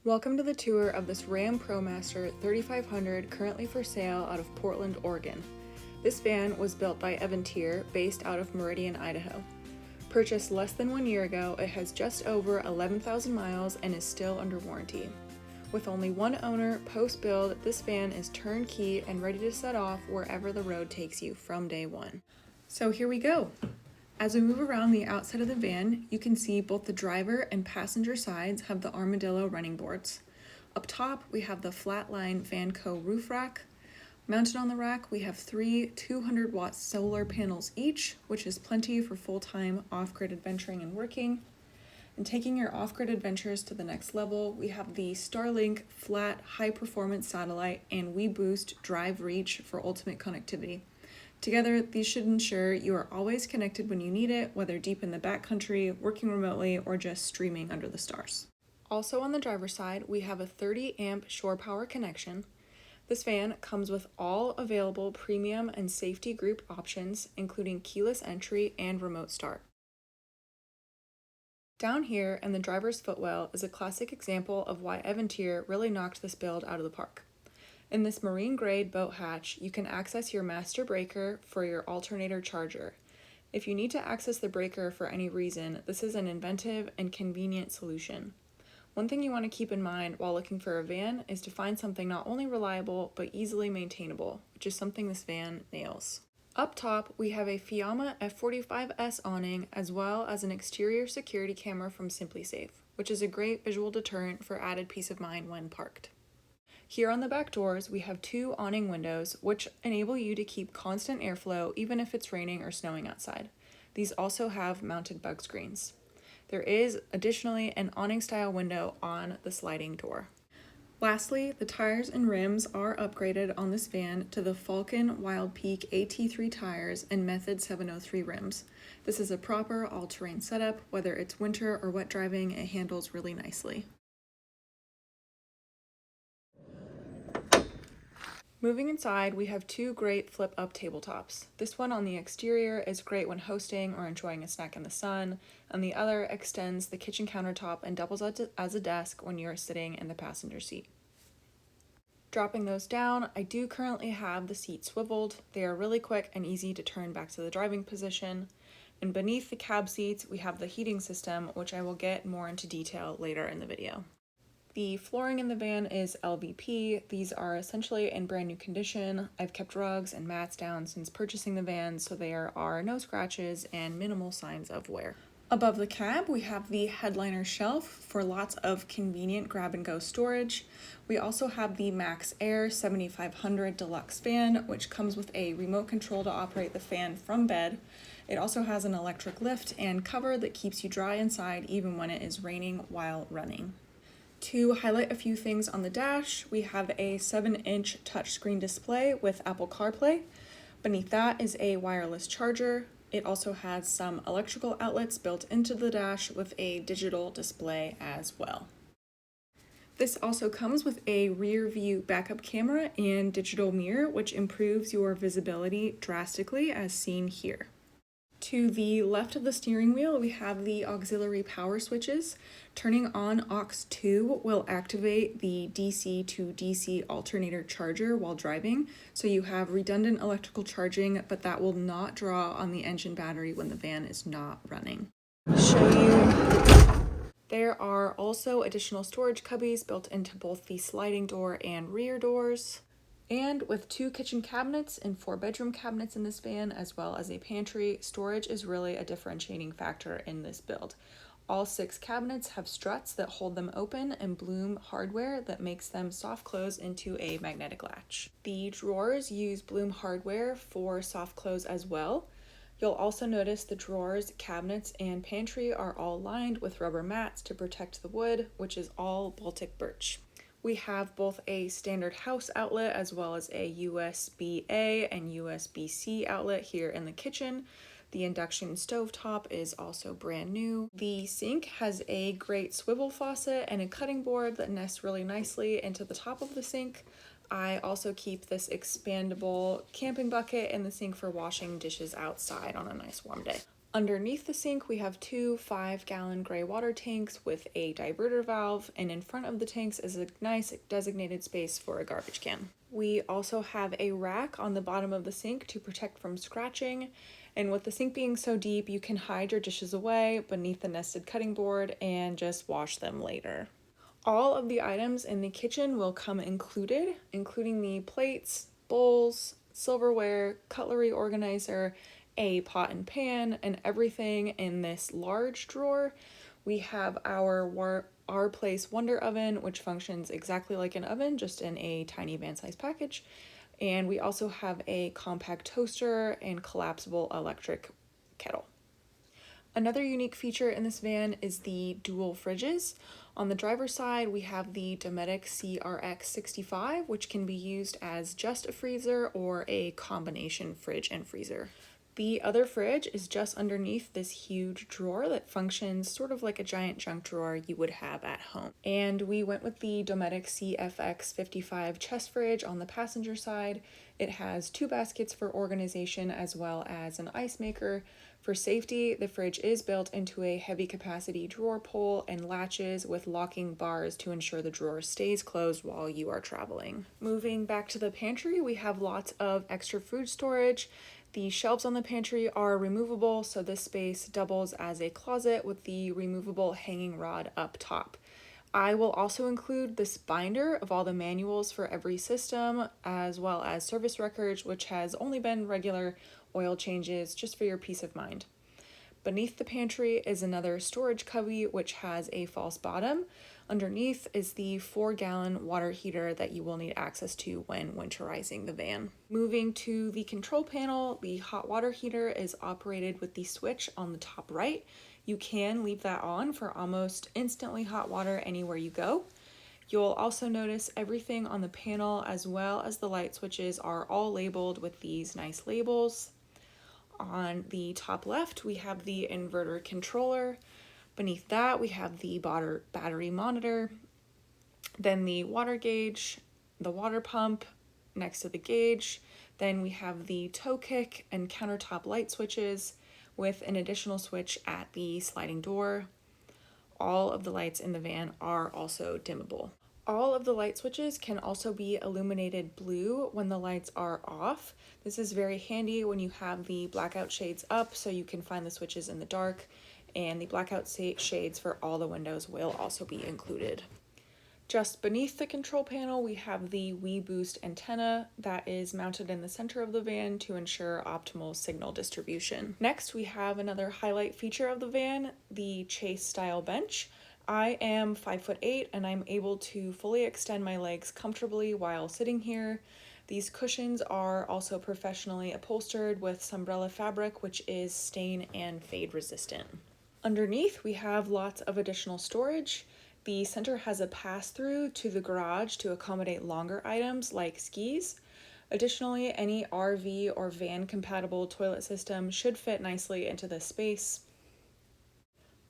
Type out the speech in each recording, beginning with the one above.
Welcome to the tour of this Ram ProMaster 3500 currently for sale out of Portland, Oregon. This van was built by Aventir based out of Meridian, Idaho. Purchased less than 1 year ago, it has just over 11,000 miles and is still under warranty. With only one owner, post-build, this van is turnkey and ready to set off wherever the road takes you from day one. So here we go. As we move around the outside of the van, you can see both the driver and passenger sides have the Armadillo running boards. Up top, we have the Flatline Vanco roof rack. Mounted on the rack, we have three 200-watt solar panels each, which is plenty for full-time off-grid adventuring and working. And taking your off-grid adventures to the next level, we have the Starlink Flat High Performance satellite and WeBoost Drive Reach for ultimate connectivity. Together, these should ensure you are always connected when you need it, whether deep in the backcountry, working remotely, or just streaming under the stars. Also on the driver's side, we have a 30-amp shore power connection. This van comes with all available premium and safety group options, including keyless entry and remote start. Down here in the driver's footwell is a classic example of why Aventir really knocked this build out of the park. In this marine-grade boat hatch, you can access your master breaker for your alternator charger. If you need to access the breaker for any reason, this is an inventive and convenient solution. One thing you want to keep in mind while looking for a van is to find something not only reliable, but easily maintainable, which is something this van nails. Up top, we have a Fiamma F45S awning, as well as an exterior security camera from SimpliSafe, which is a great visual deterrent for added peace of mind when parked. Here on the back doors, we have two awning windows, which enable you to keep constant airflow even if it's raining or snowing outside. These also have mounted bug screens. There is additionally an awning-style window on the sliding door. Lastly, the tires and rims are upgraded on this van to the Falcon Wild Peak AT3 tires and Method 703 rims. This is a proper all-terrain setup. Whether it's winter or wet driving, it handles really nicely. Moving inside, we have two great flip-up tabletops. This one on the exterior is great when hosting or enjoying a snack in the sun, and the other extends the kitchen countertop and doubles as a desk when you are sitting in the passenger seat. Dropping those down, I do currently have the seat swiveled. They are really quick and easy to turn back to the driving position. And beneath the cab seats, we have the heating system, which I will get more into detail later in the video. The flooring in the van is LVP. These are essentially in brand new condition. I've kept rugs and mats down since purchasing the van, so there are no scratches and minimal signs of wear. Above the cab, we have the headliner shelf for lots of convenient grab-and-go storage. We also have the MaxxAir 7500 Deluxe fan, which comes with a remote control to operate the fan from bed. It also has an electric lift and cover that keeps you dry inside even when it is raining while running. To highlight a few things on the dash, we have a 7-inch touchscreen display with Apple CarPlay. Beneath that is a wireless charger. It also has some electrical outlets built into the dash with a digital display as well. This also comes with a rear view backup camera and digital mirror, which improves your visibility drastically as seen here. To the left of the steering wheel, we have the auxiliary power switches. Turning on aux 2 will activate the DC to DC alternator charger while driving, so you have redundant electrical charging, but that will not draw on the engine battery when the van is not running. There are also additional storage cubbies built into both the sliding door and rear doors. And with two kitchen cabinets and 4 bedroom cabinets in this van, as well as a pantry, storage is really a differentiating factor in this build. All 6 cabinets have struts that hold them open and Bloom hardware that makes them soft close into a magnetic latch. The drawers use Bloom hardware for soft close as well. You'll also notice the drawers, cabinets, and pantry are all lined with rubber mats to protect the wood, which is all Baltic birch. We have both a standard house outlet as well as a USB-A and USB-C outlet here in the kitchen. The induction stovetop is also brand new. The sink has a great swivel faucet and a cutting board that nests really nicely into the top of the sink. I also keep this expandable camping bucket in the sink for washing dishes outside on a nice warm day. Underneath the sink, we have two 5-gallon gray water tanks with a diverter valve, and in front of the tanks is a nice designated space for a garbage can. We also have a rack on the bottom of the sink to protect from scratching, and with the sink being so deep, you can hide your dishes away beneath the nested cutting board and just wash them later. All of the items in the kitchen will come included, including the plates, bowls, silverware, cutlery organizer, a pot and pan, and everything in this large drawer. We have our Place Wonder Oven, which functions exactly like an oven, just in a tiny van-sized package. And we also have a compact toaster and collapsible electric kettle. Another unique feature in this van is the dual fridges. On the driver's side, we have the Dometic CFX, which can be used as just a freezer or a combination fridge and freezer. The other fridge is just underneath this huge drawer that functions sort of like a giant junk drawer you would have at home. And we went with the Dometic CFX 55 chest fridge on the passenger side. It has 2 baskets for organization as well as an ice maker. For safety, the fridge is built into a heavy capacity drawer pull and latches with locking bars to ensure the drawer stays closed while you are traveling. Moving back to the pantry, we have lots of extra food storage. The shelves on the pantry are removable, so this space doubles as a closet with the removable hanging rod up top. I will also include this binder of all the manuals for every system, as well as service records, which has only been regular oil changes, just for your peace of mind. Beneath the pantry is another storage cubby, which has a false bottom. Underneath is the 4-gallon water heater that you will need access to when winterizing the van. Moving to the control panel, the hot water heater is operated with the switch on the top right. You can leave that on for almost instantly hot water anywhere you go. You'll also notice everything on the panel as well as the light switches are all labeled with these nice labels. On the top left, we have the inverter controller. Beneath that, we have the battery monitor, then the water gauge, the water pump next to the gauge. Then we have the toe kick and countertop light switches with an additional switch at the sliding door. All of the lights in the van are also dimmable. All of the light switches can also be illuminated blue when the lights are off. This is very handy when you have the blackout shades up so you can find the switches in the dark, and the blackout shades for all the windows will also be included. Just beneath the control panel, we have the WeBoost antenna that is mounted in the center of the van to ensure optimal signal distribution. Next, we have another highlight feature of the van, the Chase style bench. I am 5'8" and I'm able to fully extend my legs comfortably while sitting here. These cushions are also professionally upholstered with Sunbrella fabric, which is stain and fade resistant. Underneath, we have lots of additional storage. The center has a pass-through to the garage to accommodate longer items like skis. Additionally, any RV or van compatible toilet system should fit nicely into this space.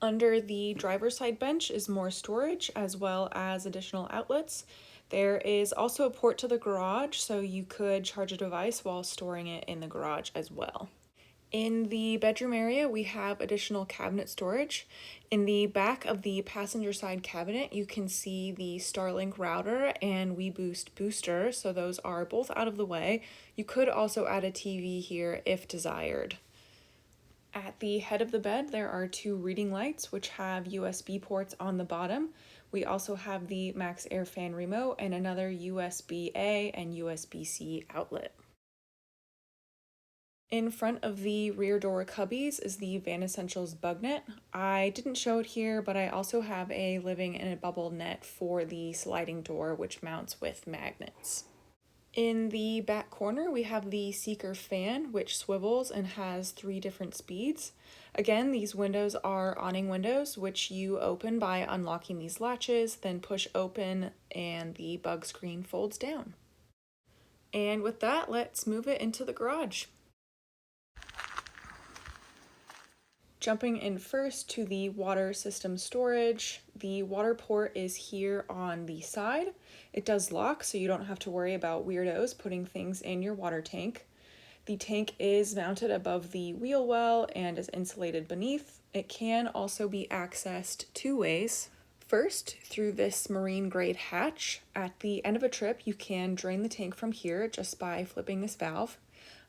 Under the driver's side bench is more storage as well as additional outlets. There is also a port to the garage, so you could charge a device while storing it in the garage as well. In the bedroom area, we have additional cabinet storage. In the back of the passenger side cabinet, you can see the Starlink router and WeBoost booster, so those are both out of the way. You could also add a TV here if desired. At the head of the bed, there are 2 reading lights, which have USB ports on the bottom. We also have the MaxxAir fan remote and another USB-A and USB-C outlet. In front of the rear door cubbies is the Van Essentials bug net. I didn't show it here, but I also have a living in a bubble net for the sliding door, which mounts with magnets. In the back corner, we have the Seeker fan, which swivels and has 3 different speeds. Again, these windows are awning windows, which you open by unlocking these latches, then push open, and the bug screen folds down. And with that, let's move it into the garage. Jumping in first to the water system storage, the water port is here on the side. It does lock, so you don't have to worry about weirdos putting things in your water tank. The tank is mounted above the wheel well and is insulated beneath. It can also be accessed two ways. First, through this marine grade hatch. At the end of a trip, you can drain the tank from here just by flipping this valve.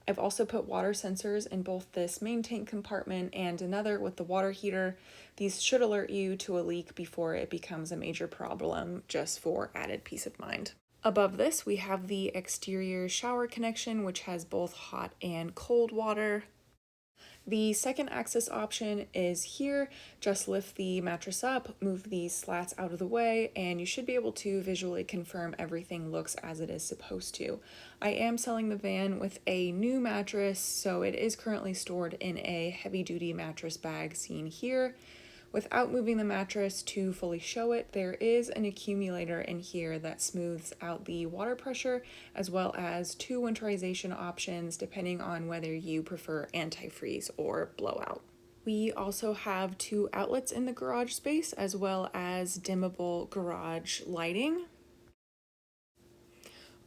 I've also put water sensors in both this main tank compartment and another with the water heater. These should alert you to a leak before it becomes a major problem, just for added peace of mind. Above this, we have the exterior shower connection, which has both hot and cold water. The second access option is here. Just lift the mattress up, move these slats out of the way, and you should be able to visually confirm everything looks as it is supposed to. I am selling the van with a new mattress, so it is currently stored in a heavy-duty mattress bag seen here. Without moving the mattress to fully show it, there is an accumulator in here that smooths out the water pressure, as well as two winterization options depending on whether you prefer antifreeze or blowout. We also have two outlets in the garage space, as well as dimmable garage lighting.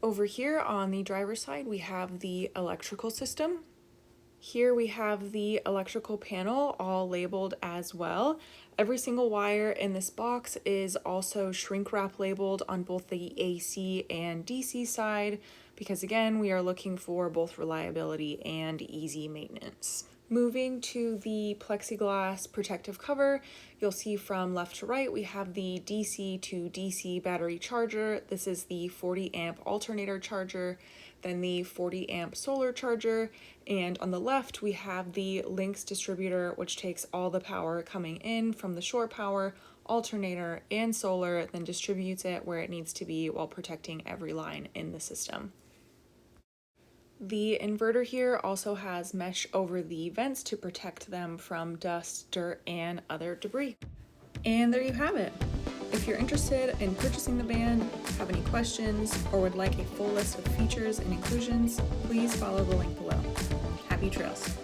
Over here on the driver's side, we have the electrical system. Here we have the electrical panel all labeled as well. Every single wire in this box is also shrink wrap labeled on both the AC and DC side because again, we are looking for both reliability and easy maintenance. Moving to the plexiglass protective cover, you'll see from left to right, we have the DC to DC battery charger. This is the 40 amp alternator charger, then the 40 amp solar charger, and on the left we have the Lynx distributor, which takes all the power coming in from the shore power, alternator, and solar, then distributes it where it needs to be while protecting every line in the system. The inverter here also has mesh over the vents to protect them from dust, dirt, and other debris. And there you have it. If you're interested in purchasing the van, have any questions, or would like a full list of features and inclusions, please follow the link below. Happy trails!